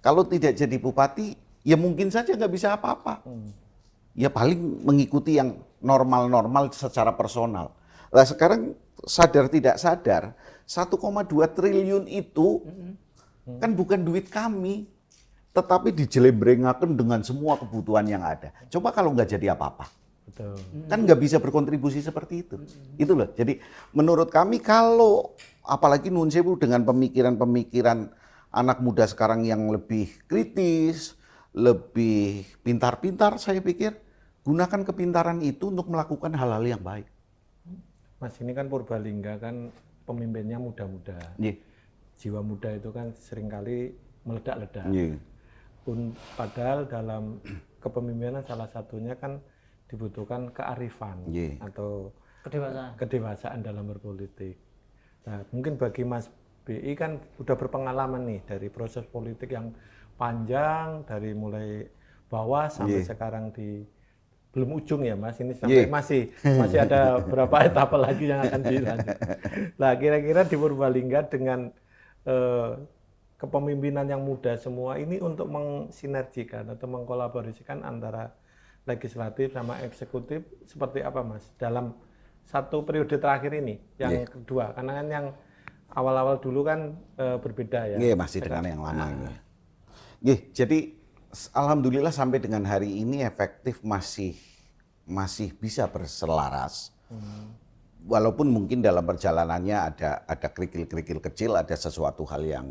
Kalau tidak jadi bupati, ya mungkin saja nggak bisa apa-apa. Ya paling mengikuti yang normal-normal secara personal. Lah sekarang sadar tidak sadar, 1,2 triliun itu kan bukan duit kami, tetapi dijelembrengaken dengan semua kebutuhan yang ada. Coba kalau nggak jadi apa-apa. Betul. Kan nggak bisa berkontribusi seperti itu. Itu loh. Jadi menurut kami kalau apalagi Nuwun Sewu dengan pemikiran-pemikiran anak muda sekarang yang lebih kritis, lebih pintar-pintar, saya pikir gunakan kepintaran itu untuk melakukan hal-hal yang baik. Mas, ini kan Purbalingga kan pemimpinnya muda-muda. Iya. Jiwa muda itu kan seringkali meledak-ledak. Iya. Padahal dalam kepemimpinan salah satunya kan dibutuhkan kearifan Iya. atau Kedewasaan. kedewasaan dalam berpolitik. Nah, mungkin bagi Mas BI kan udah berpengalaman nih dari proses politik yang panjang dari mulai bawah sampai Iya. sekarang di belum ujung ya Mas, ini sampai Iya. masih ada berapa etapa lagi yang akan dilanjut. Nah, kira-kira di Purbalingga dengan kepemimpinan yang muda semua ini untuk mensinergikan atau mengkolaborasikan antara legislatif sama eksekutif seperti apa Mas dalam satu periode terakhir ini yang Iya. kedua, karena kan yang awal-awal dulu kan berbeda ya. Iya, masih dengan yang lama ini. Iya, jadi alhamdulillah sampai dengan hari ini efektif masih bisa berselaras. Walaupun mungkin dalam perjalanannya ada kerikil-kerikil kecil, ada sesuatu hal yang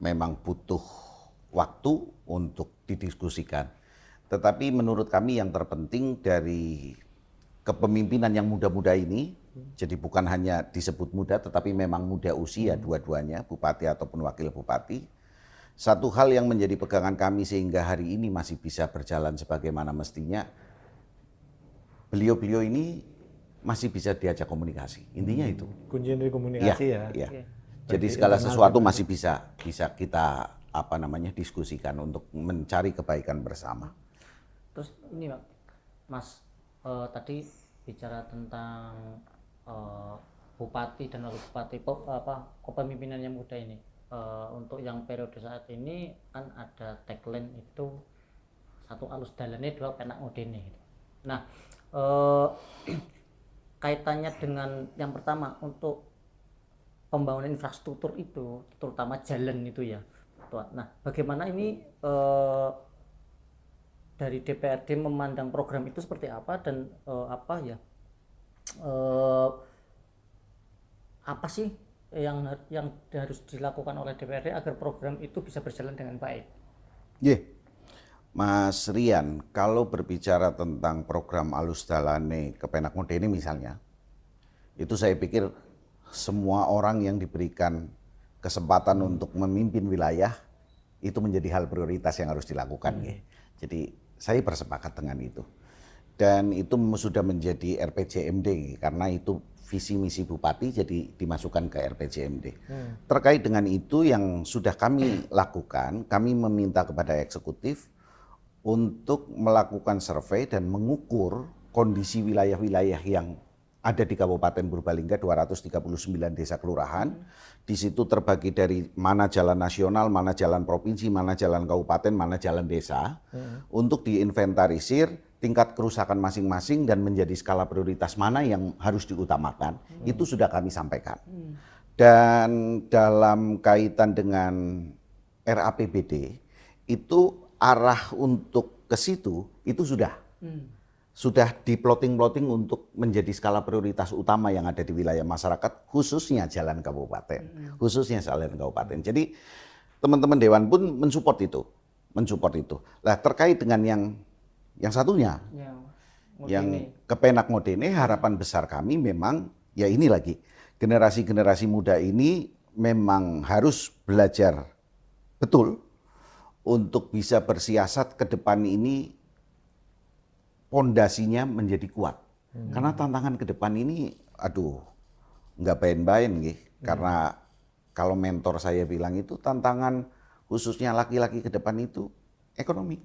memang butuh waktu untuk didiskusikan. Tetapi menurut kami yang terpenting dari kepemimpinan yang muda-muda ini, jadi bukan hanya disebut muda tetapi memang muda usia dua-duanya, bupati ataupun wakil bupati. Satu hal yang menjadi pegangan kami sehingga hari ini masih bisa berjalan sebagaimana mestinya, beliau-beliau ini masih bisa diajak komunikasi. Intinya itu. Kunci dari komunikasi ya. Iya. Oke. Jadi Berarti segala internal sesuatu juga. masih bisa kita diskusikan untuk mencari kebaikan bersama. Terus ini Mas, tadi bicara tentang bupati dan wakil bupati, kepemimpinan yang muda ini. Untuk yang periode saat ini kan ada tagline itu satu alus dalane, dua penak ngudene gitu. Nah, kaitannya dengan yang pertama untuk pembangunan infrastruktur itu, terutama jalan itu ya. Nah, bagaimana ini dari DPRD memandang program itu seperti apa dan apa sih yang harus dilakukan oleh DPRD agar program itu bisa berjalan dengan baik? Yeah. Mas Rian, kalau berbicara tentang program alus dalane kepenak modene misalnya, itu saya pikir semua orang yang diberikan kesempatan untuk memimpin wilayah itu menjadi hal prioritas yang harus dilakukan. Jadi saya bersepakat dengan itu. Dan itu sudah menjadi RPJMD karena itu visi misi bupati jadi dimasukkan ke RPJMD. Terkait dengan itu yang sudah kami lakukan, kami meminta kepada eksekutif untuk melakukan survei dan mengukur kondisi wilayah-wilayah yang ada di Kabupaten Purbalingga, 239 desa kelurahan. Di situ terbagi dari mana jalan nasional, mana jalan provinsi, mana jalan kabupaten, mana jalan desa. Untuk diinventarisir tingkat kerusakan masing-masing dan menjadi skala prioritas mana yang harus diutamakan. Itu sudah kami sampaikan. Dan dalam kaitan dengan RAPBD, itu arah untuk ke situ itu sudah di-plotting untuk menjadi skala prioritas utama yang ada di wilayah masyarakat, khususnya jalan kabupaten, Jadi teman-teman Dewan pun mensupport itu. Nah, terkait dengan yang satunya, yang kepenak modene, harapan besar kami memang ya ini lagi, generasi-generasi muda ini memang harus belajar betul untuk bisa bersiasat ke depan ini, pondasinya menjadi kuat. Karena tantangan ke depan ini, nggak bain-bain, karena kalau mentor saya bilang itu tantangan khususnya laki-laki ke depan itu ekonomi.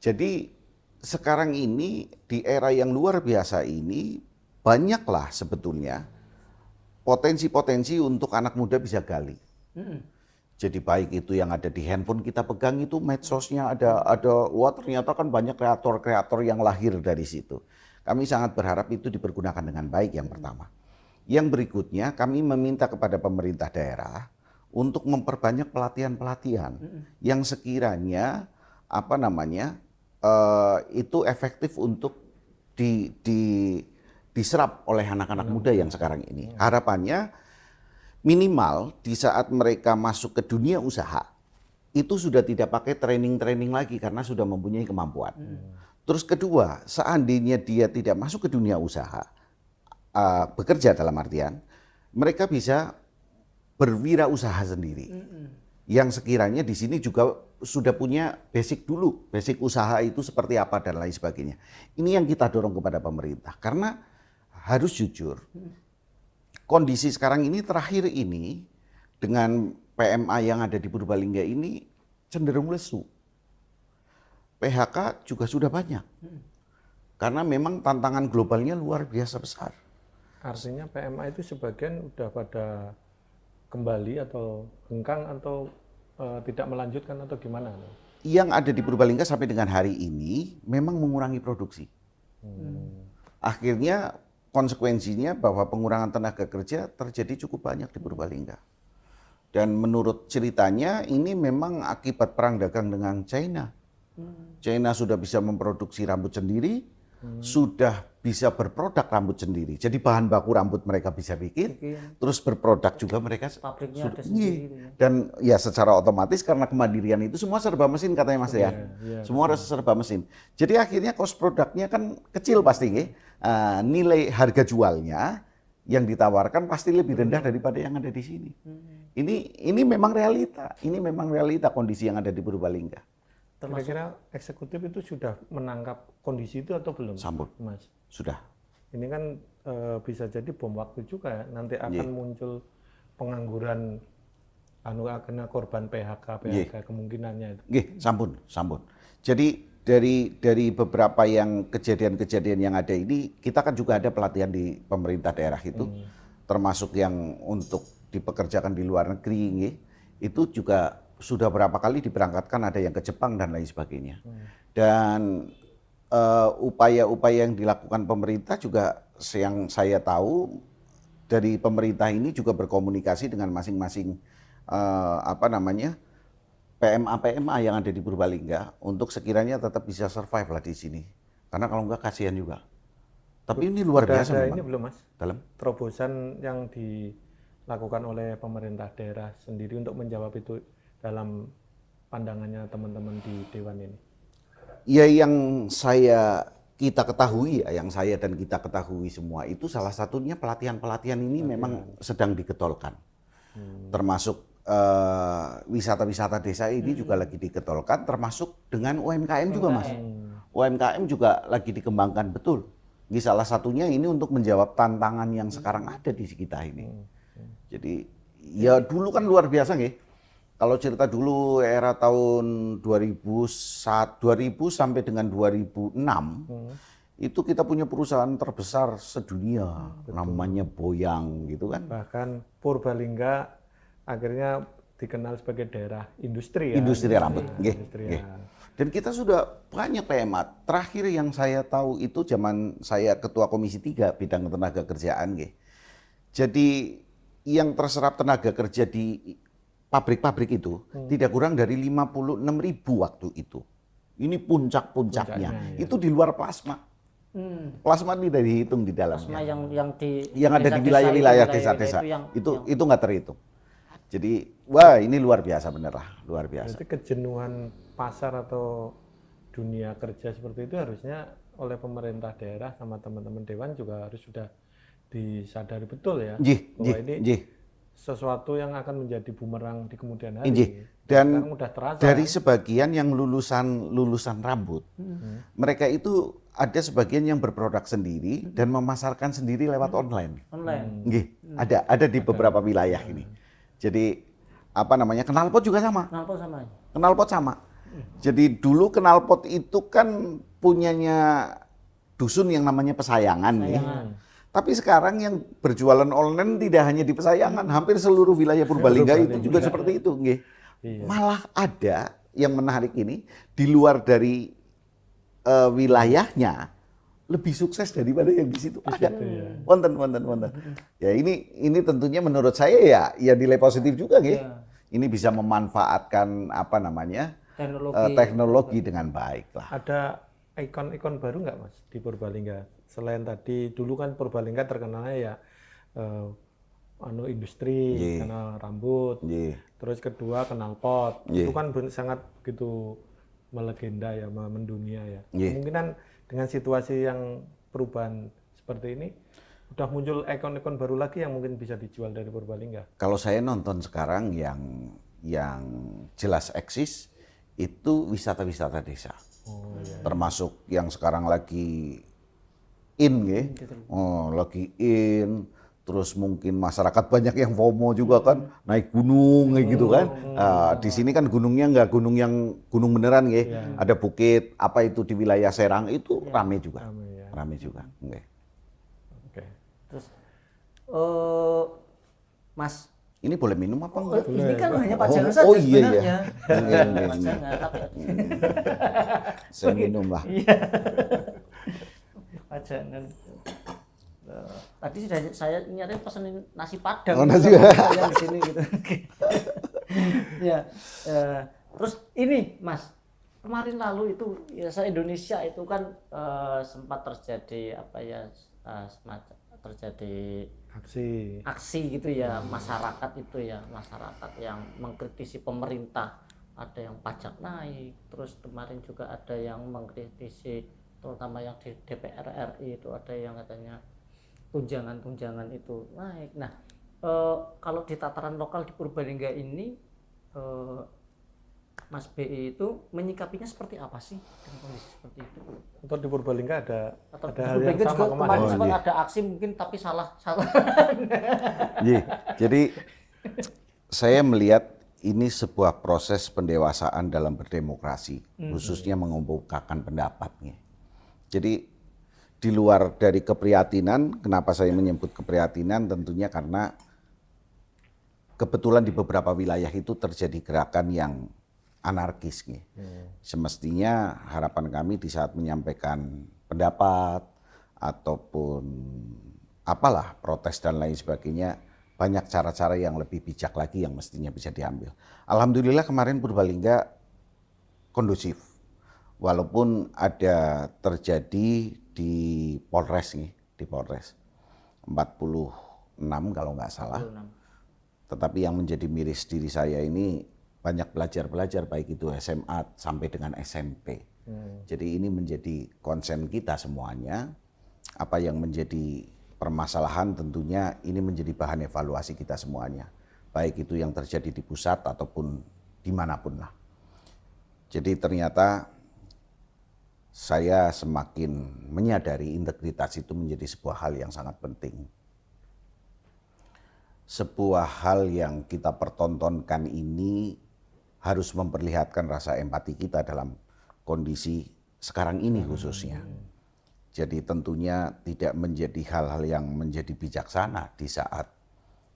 Jadi sekarang ini di era yang luar biasa ini banyaklah sebetulnya potensi-potensi untuk anak muda bisa gali. Jadi baik itu yang ada di handphone kita pegang itu medsosnya wah ternyata kan banyak kreator-kreator yang lahir dari situ. Kami sangat berharap itu dipergunakan dengan baik yang pertama. Yang berikutnya kami meminta kepada pemerintah daerah untuk memperbanyak pelatihan-pelatihan yang sekiranya itu efektif untuk diserap oleh anak-anak muda yang sekarang ini. Harapannya minimal di saat mereka masuk ke dunia usaha itu sudah tidak pakai training-training lagi karena sudah mempunyai kemampuan. Terus kedua, seandainya dia tidak masuk ke dunia usaha, bekerja dalam artian mereka bisa berwirausaha sendiri. Yang sekiranya di sini juga sudah punya basic dulu, basic usaha itu seperti apa dan lain sebagainya. Ini yang kita dorong kepada pemerintah karena harus jujur. Kondisi sekarang ini terakhir ini dengan PMA yang ada di Purbalingga ini cenderung lesu. PHK juga sudah banyak. Karena memang tantangan globalnya luar biasa besar. Artinya PMA itu sebagian udah pada kembali atau hengkang atau tidak melanjutkan atau gimana? Yang ada di Purbalingga sampai dengan hari ini memang mengurangi produksi. Akhirnya konsekuensinya bahwa pengurangan tenaga kerja terjadi cukup banyak di Purbalingga. Dan menurut ceritanya ini memang akibat perang dagang dengan China. China sudah bisa memproduksi rambut sendiri, sudah bisa berproduk rambut sendiri. Jadi bahan baku rambut mereka bisa bikin, terus berproduk juga mereka. Pabriknya ada sendiri. Gitu ya. Dan ya secara otomatis karena kemandirian itu semua serba mesin katanya Mas ya. Semua harus serba mesin. Jadi akhirnya cost produknya kan kecil pasti nggih. Nilai harga jualnya yang ditawarkan pasti lebih rendah daripada yang ada di sini. Ini memang realita. Ini memang realita kondisi yang ada di Purbalingga. Kira-kira eksekutif itu sudah menangkap kondisi itu atau belum? Sampun. Mas. Sudah. Ini kan bisa jadi bom waktu juga ya. Nanti akan muncul pengangguran akhirnya korban PHK kemungkinannya itu. Nggih, sampun. Jadi dari beberapa yang kejadian-kejadian yang ada ini, kita kan juga ada pelatihan di pemerintah daerah itu, termasuk yang untuk dipekerjakan di luar negeri, nggih. Itu juga sudah berapa kali diberangkatkan, ada yang ke Jepang dan lain sebagainya. Dan upaya-upaya yang dilakukan pemerintah juga yang saya tahu dari pemerintah ini juga berkomunikasi dengan masing-masing PMA yang ada di Purbalingga untuk sekiranya tetap bisa survive lah di sini. Karena kalau enggak kasihan juga. Tapi ini luar biasa ada memang. ini belum Mas? Dalam Terobosan yang dilakukan oleh pemerintah daerah sendiri untuk menjawab itu dalam pandangannya teman-teman di Dewan ini? Ya yang kita ketahui ya, yang saya dan kita ketahui semua itu salah satunya pelatihan-pelatihan ini memang sedang diketolkan. Termasuk wisata-wisata desa ini juga lagi diketolkan, termasuk dengan UMKM juga Mas. UMKM juga lagi dikembangkan betul. Ini salah satunya ini untuk menjawab tantangan yang sekarang ada di sekitar ini. Jadi ya dulu kan luar biasa nggih. Kalau cerita dulu era tahun 2000 sampai dengan 2006, itu kita punya perusahaan terbesar sedunia, namanya Boyang gitu kan. Bahkan Purbalingga akhirnya dikenal sebagai daerah industri ya. Industri rambut, Industri. Dan kita sudah banyak PMA. Terakhir yang saya tahu itu zaman saya Ketua Komisi 3 bidang tenaga kerjaan. Jadi yang terserap tenaga kerja di pabrik-pabrik itu tidak kurang dari 56.000 waktu itu. Ini puncak-puncaknya. Itu di luar plasma. Plasma tidak dihitung di dalamnya. Plasma yang ada di wilayah-wilayah desa-desa itu nggak terhitung. Jadi wah ini luar biasa bener lah, luar biasa. Jadi kejenuhan pasar atau dunia kerja seperti itu harusnya oleh pemerintah daerah sama teman-teman dewan juga harus sudah disadari betul ya. Bahwa ini sesuatu yang akan menjadi bumerang di kemudian hari. Injih. Dan sekarang udah terasa. dari sebagian yang lulusan rambut, mereka itu ada sebagian yang berproduk sendiri dan memasarkan sendiri lewat online. Nggih, ada di beberapa wilayah ini. Jadi knalpot juga sama. Knalpot sama. Jadi dulu knalpot itu kan punyanya dusun yang namanya Pesayangan. Nih. Tapi sekarang yang berjualan online tidak hanya di Pesayangan, hampir seluruh wilayah Purbalingga itu juga seperti itu. Nggih. Malah ada yang menarik ini di luar dari wilayahnya lebih sukses daripada yang di situ ada. Wonten. Ya ini tentunya menurut saya ya nilai positif juga nggih. Ini bisa memanfaatkan teknologi dengan baik lah. Ada ikon-ikon baru nggak Mas di Purbalingga? Selain tadi dulu kan Purbalingga terkenalnya ya industri, kenal rambut, terus kedua knalpot, itu kan sangat gitu melegenda ya, mendunia ya. Kemungkinan dengan situasi yang perubahan seperti ini, udah muncul ikon-ikon baru lagi yang mungkin bisa dijual dari Purbalingga. Kalau saya nonton sekarang yang jelas eksis itu wisata-wisata desa, termasuk yang sekarang lagi lagi in. Terus mungkin masyarakat banyak yang FOMO juga kan, naik gunung gitu kan. Di sini kan gunungnya nggak gunung beneran ada bukit, apa itu di wilayah Serang itu rame juga. Rame juga. Oke. Terus Mas, ini boleh minum apa enggak? Ini kan hanya pajangan saja sebenarnya. Saya minum lah. Pajangan. Tadi sudah saya nyari pesenin nasi padang. Nasi yang di sini gitu. Terus ini Mas, kemarin lalu itu ya se-Indonesia itu kan sempat terjadi terjadi aksi gitu ya, masyarakat yang mengkritisi pemerintah, ada yang pajak naik, terus kemarin juga ada yang mengkritisi terutama yang di DPR RI itu ada yang katanya tunjangan itu naik. Nah, kalau di tataran lokal di Purbalingga ini, Mas BI itu menyikapinya seperti apa sih dengan kondisi seperti itu? Atau di Purbalingga ada hal yang juga sama kemarin sempat ada aksi mungkin tapi salah. Jadi saya melihat ini sebuah proses pendewasaan dalam berdemokrasi, khususnya mengemukakan pendapatnya. Jadi di luar dari keprihatinan, kenapa saya menyebut keprihatinan? Tentunya karena kebetulan di beberapa wilayah itu terjadi gerakan yang anarkis. Semestinya harapan kami di saat menyampaikan pendapat ataupun protes dan lain sebagainya, banyak cara-cara yang lebih bijak lagi yang mestinya bisa diambil. Alhamdulillah kemarin Purbalingga kondusif. Walaupun ada terjadi di Polres 46 kalau nggak salah. 46. Tetapi yang menjadi miris diri saya ini banyak pelajar-pelajar baik itu SMA sampai dengan SMP. Jadi ini menjadi konsen kita semuanya. Apa yang menjadi permasalahan tentunya ini menjadi bahan evaluasi kita semuanya. Baik itu yang terjadi di pusat ataupun dimanapun lah. Jadi ternyata saya semakin menyadari integritas itu menjadi sebuah hal yang sangat penting. Sebuah hal yang kita pertontonkan ini harus memperlihatkan rasa empati kita dalam kondisi sekarang ini khususnya. Jadi tentunya tidak menjadi hal-hal yang menjadi bijaksana di saat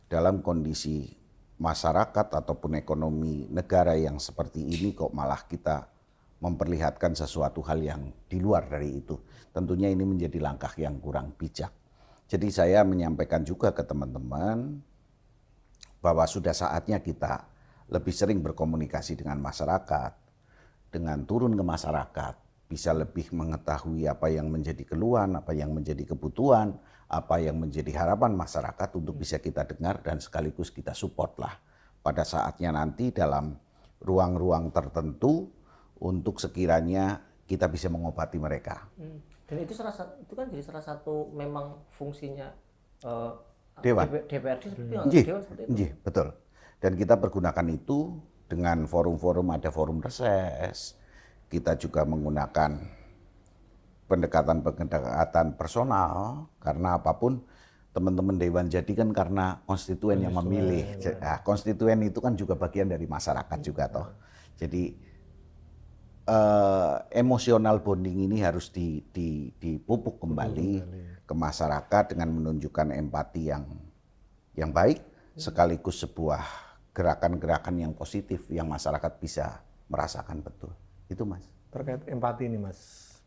dalam kondisi masyarakat ataupun ekonomi negara yang seperti ini kok malah kita memperlihatkan sesuatu hal yang di luar dari itu. Tentunya ini menjadi langkah yang kurang bijak. Jadi saya menyampaikan juga ke teman-teman bahwa sudah saatnya kita lebih sering berkomunikasi dengan masyarakat, dengan turun ke masyarakat, bisa lebih mengetahui apa yang menjadi keluhan, apa yang menjadi kebutuhan, apa yang menjadi harapan masyarakat untuk bisa kita dengar dan sekaligus kita support lah pada saatnya nanti dalam ruang-ruang tertentu untuk sekiranya kita bisa mengobati mereka. Dan itu kan jadi salah satu memang fungsinya Dewan. DPRD seperti itu, Nggih, Dewan seperti itu. nggih, betul. Dan kita pergunakan itu dengan forum-forum, ada forum reses. Kita juga menggunakan pendekatan personal, karena apapun teman-teman Dewan jadi kan karena konstituen yang memilih. Nah, konstituen itu kan juga bagian dari masyarakat juga toh. Jadi emosional bonding ini harus dipupuk kembali ke masyarakat dengan menunjukkan empati yang baik, sekaligus sebuah gerakan-gerakan yang positif yang masyarakat bisa merasakan betul. Itu Mas. Terkait empati ini Mas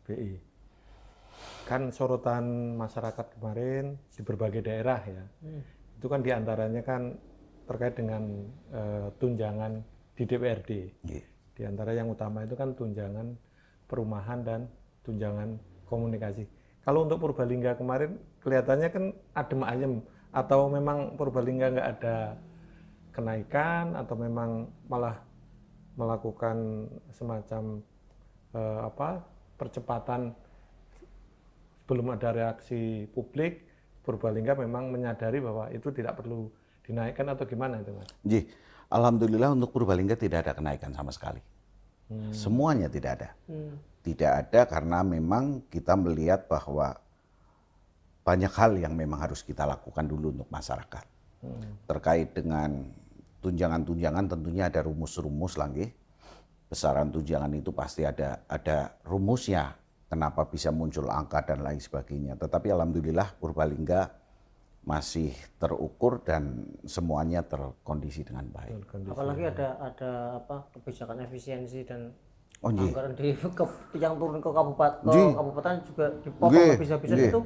BI, kan sorotan masyarakat kemarin di berbagai daerah ya, itu kan diantaranya kan terkait dengan tunjangan di DPRD. Di antara yang utama itu kan tunjangan perumahan dan tunjangan komunikasi. Kalau untuk Purbalingga kemarin kelihatannya kan adem ayem, atau memang Purbalingga nggak ada kenaikan, atau memang malah melakukan semacam percepatan sebelum ada reaksi publik. Purbalingga memang menyadari bahwa itu tidak perlu dinaikkan, atau gimana itu Mas? Nggih, alhamdulillah untuk Purbalingga tidak ada kenaikan sama sekali. Semuanya tidak ada. Tidak ada karena memang kita melihat bahwa banyak hal yang memang harus kita lakukan dulu untuk masyarakat. Terkait dengan tunjangan-tunjangan tentunya ada rumus-rumus lagi. Besaran tunjangan itu pasti ada rumusnya, kenapa bisa muncul angka dan lain sebagainya. Tetapi alhamdulillah Purbalingga masih terukur dan semuanya terkondisi dengan baik. Apalagi ada kebijakan efisiensi dan nggih. anggaran yang turun ke kabupaten juga dipotong habis-habisan itu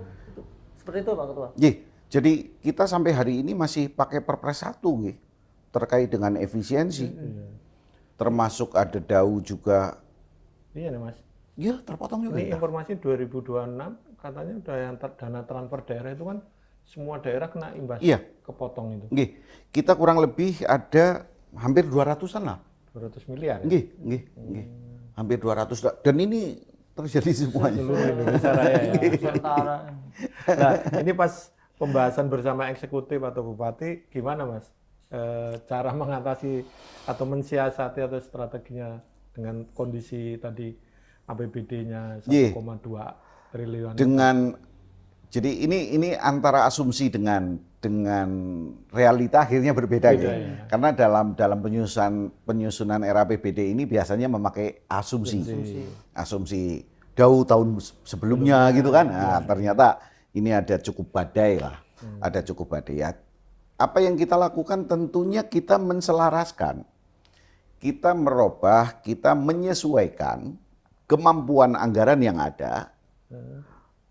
seperti itu Pak Ketua. Nggih. Jadi kita sampai hari ini masih pakai Perpres 1 nggih, terkait dengan efisiensi. Termasuk ada DAU juga. Iya nih Mas. Ya terpotong juga. Ini informasi 2026 katanya udah yang dana transfer daerah itu kan semua daerah kena imbas kepotong itu. Nggih. Kita kurang lebih ada hampir 200-an lah. 200 miliar. Nggih. Hampir 200 dan ini terjadi semuanya. Seluruh Indonesia Raya ya. Nah, ini pas pembahasan bersama eksekutif atau bupati, gimana Mas? Cara mengatasi atau mensiasati atau strateginya dengan kondisi tadi APBD-nya 1,2 triliun. Jadi ini antara asumsi dengan realita akhirnya berbeda ya. Karena dalam penyusunan era APBD ini biasanya memakai asumsi jauh tahun sebelumnya gitu kan. Nah, ternyata ini ada cukup badai lah. Ada cukup badai ya. Apa yang kita lakukan tentunya kita menselaraskan. Kita merubah, kita menyesuaikan kemampuan anggaran yang ada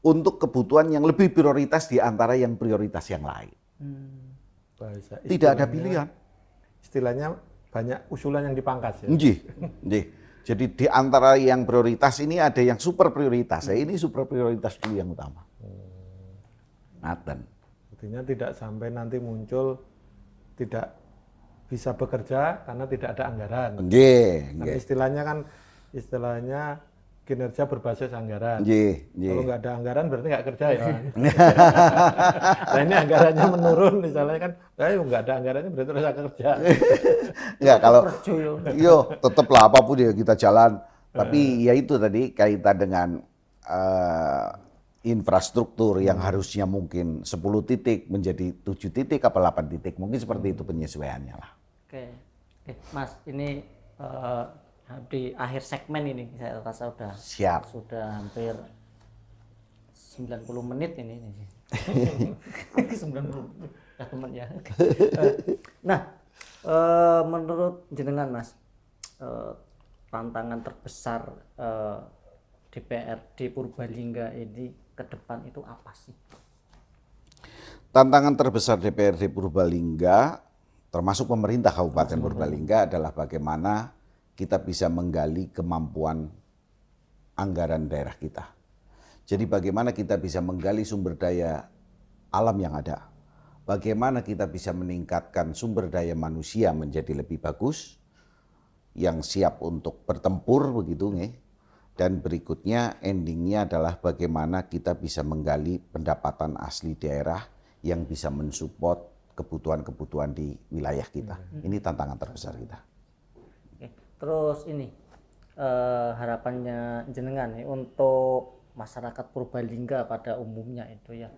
untuk kebutuhan yang lebih prioritas di antara yang prioritas yang lain. Tidak ada pilihan. Istilahnya banyak usulan yang dipangkas ya. Nggih. Jadi di antara yang prioritas ini ada yang super prioritas. Ini super prioritas dulu yang utama. Ngaten. Artinya tidak sampai nanti muncul tidak bisa bekerja karena tidak ada anggaran. Nggih. Istilahnya kinerja berbasis anggaran. Nggih. Kalau nggak ada anggaran berarti nggak kerja ya. Nah ini anggarannya menurun misalnya kan, nggak ada anggarannya berarti harus kerja. Enggak, kalau tetaplah apapun ya kita jalan. Tapi ya itu tadi kaitan dengan infrastruktur yang harusnya mungkin 10 titik menjadi 7 titik atau 8 titik. Mungkin seperti itu penyesuaiannya lah. Oke. Mas, ini di akhir segmen ini saya rasa sudah hampir 90 menit ini. 90 ya teman ya. Nah, menurut jenengan Mas, tantangan terbesar DPRD Purbalingga ini ke depan itu apa sih? Tantangan terbesar DPRD Purbalingga termasuk pemerintah Kabupaten Purbalingga adalah bagaimana kita bisa menggali kemampuan anggaran daerah kita. Jadi bagaimana kita bisa menggali sumber daya alam yang ada. Bagaimana kita bisa meningkatkan sumber daya manusia menjadi lebih bagus, yang siap untuk bertempur begitu nih. Dan berikutnya endingnya adalah bagaimana kita bisa menggali pendapatan asli daerah yang bisa mensupport kebutuhan-kebutuhan di wilayah kita. Ini tantangan terbesar kita. Oke. Terus ini harapannya jenengan nih untuk masyarakat Purbalingga pada umumnya itu ya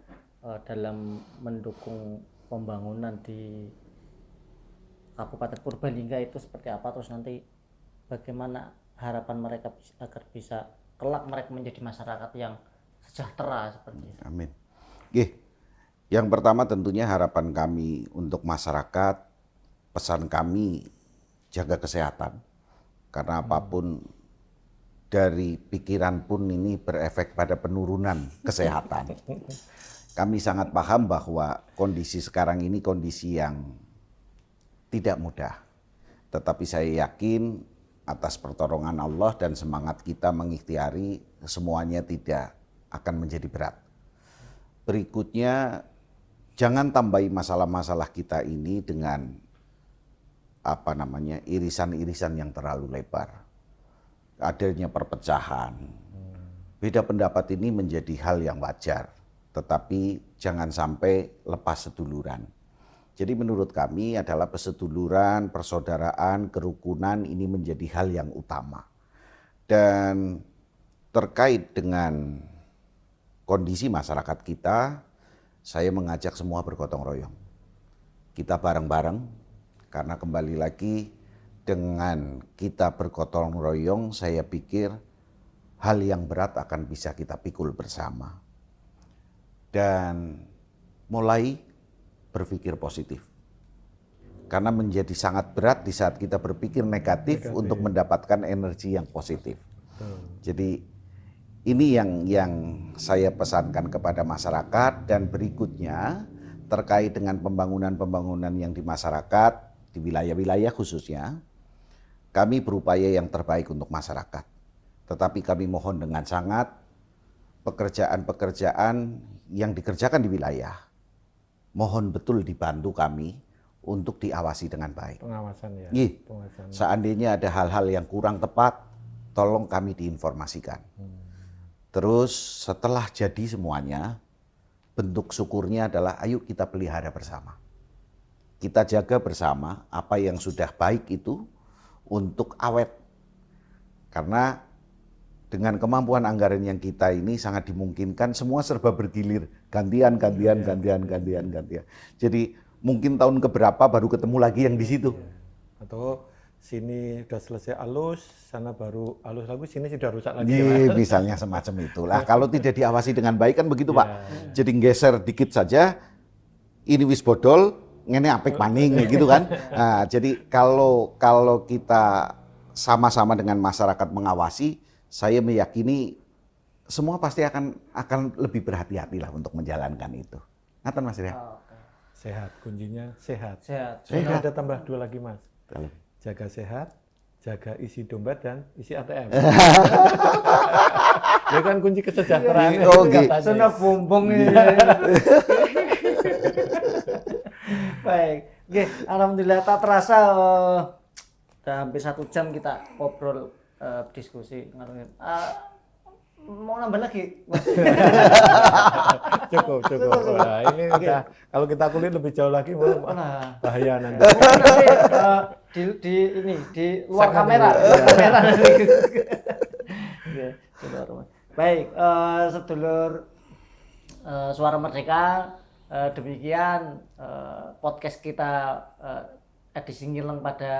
dalam mendukung pembangunan di Kabupaten Purbalingga itu seperti apa, terus nanti bagaimana harapan mereka agar bisa kelak mereka menjadi masyarakat yang sejahtera seperti itu. Amin. Oke. Yang pertama tentunya harapan kami untuk masyarakat, pesan kami jaga kesehatan. Karena apapun dari pikiran pun ini berefek pada penurunan kesehatan. Kami sangat paham bahwa kondisi sekarang ini kondisi yang tidak mudah. Tetapi saya yakin atas pertolongan Allah dan semangat kita mengikhtiari semuanya tidak akan menjadi berat. Berikutnya, jangan tambahi masalah-masalah kita ini dengan irisan-irisan yang terlalu lebar. Adanya perpecahan. Beda pendapat ini menjadi hal yang wajar, tetapi jangan sampai lepas seduluran. Jadi menurut kami adalah perseduluran, persaudaraan, kerukunan ini menjadi hal yang utama. Dan terkait dengan kondisi masyarakat kita, saya mengajak semua bergotong royong. Kita bareng-bareng, karena kembali lagi dengan kita bergotong royong, saya pikir hal yang berat akan bisa kita pikul bersama. Dan mulai berpikir positif. Karena menjadi sangat berat di saat kita berpikir negatif. Untuk mendapatkan energi yang positif. Jadi ini yang saya pesankan kepada masyarakat, dan berikutnya terkait dengan pembangunan-pembangunan yang di masyarakat, di wilayah-wilayah khususnya, kami berupaya yang terbaik untuk masyarakat. Tetapi kami mohon dengan sangat pekerjaan-pekerjaan yang dikerjakan di wilayah, mohon betul dibantu kami untuk diawasi dengan baik. Pengawasan ya. Pengawasan. Seandainya ada hal-hal yang kurang tepat, tolong kami diinformasikan. Terus setelah jadi semuanya, bentuk syukurnya adalah ayo kita pelihara bersama. Kita jaga bersama apa yang sudah baik itu untuk awet. Karena dengan kemampuan anggaran yang kita ini sangat dimungkinkan semua serba bergilir, gantian. Jadi mungkin tahun keberapa baru ketemu lagi yang di situ. Atau sini sudah selesai alus, sana baru alus lagi, sini sudah rusak lagi. Misalnya semacam itulah. Kalau tidak diawasi dengan baik kan begitu Pak. Jadi geser dikit saja, ini wis bodol, ngene apik maning gitu kan. Nah, jadi kalau kita sama-sama dengan masyarakat mengawasi, saya meyakini semua pasti akan lebih berhati-hati lah untuk menjalankan itu. Ngaten Mas Ria? Sehat, kuncinya sehat. Sehat. Ada tambah 2 lagi Mas. Jaga sehat, jaga isi dompet dan isi ATM. Itu kan kunci kesejahteraan. Sana bumbung ini. Baik, oke, alhamdulillah tak terasa udah hampir 1 jam kita ngobrol diskusi. Mau nambah lagi? Cukup. Nah, ini udah kalau kita kulit lebih jauh lagi bahaya nanti. Di luar kamera. Baik, sedulur Suara Merdeka, demikian podcast kita edisi Ngileng pada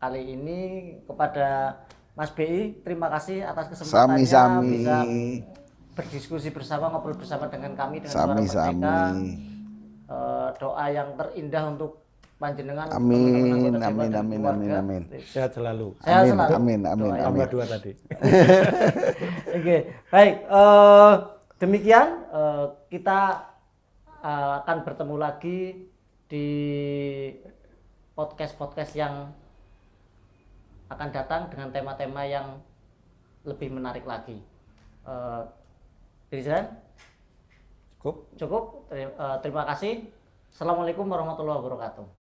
kali ini. Kepada Mas BI, terima kasih atas kesempatannya bisa berdiskusi bersama, ngobrol bersama dengan kami dengan Suara Merdeka. Doa yang terindah untuk panjenengan. Amin. Sehat selalu. Amin. Tambah 2 tadi. Oke, baik. Demikian kita akan bertemu lagi di podcast yang akan datang dengan tema-tema yang lebih menarik lagi. Cukup. Terima kasih. Assalamualaikum warahmatullahi wabarakatuh.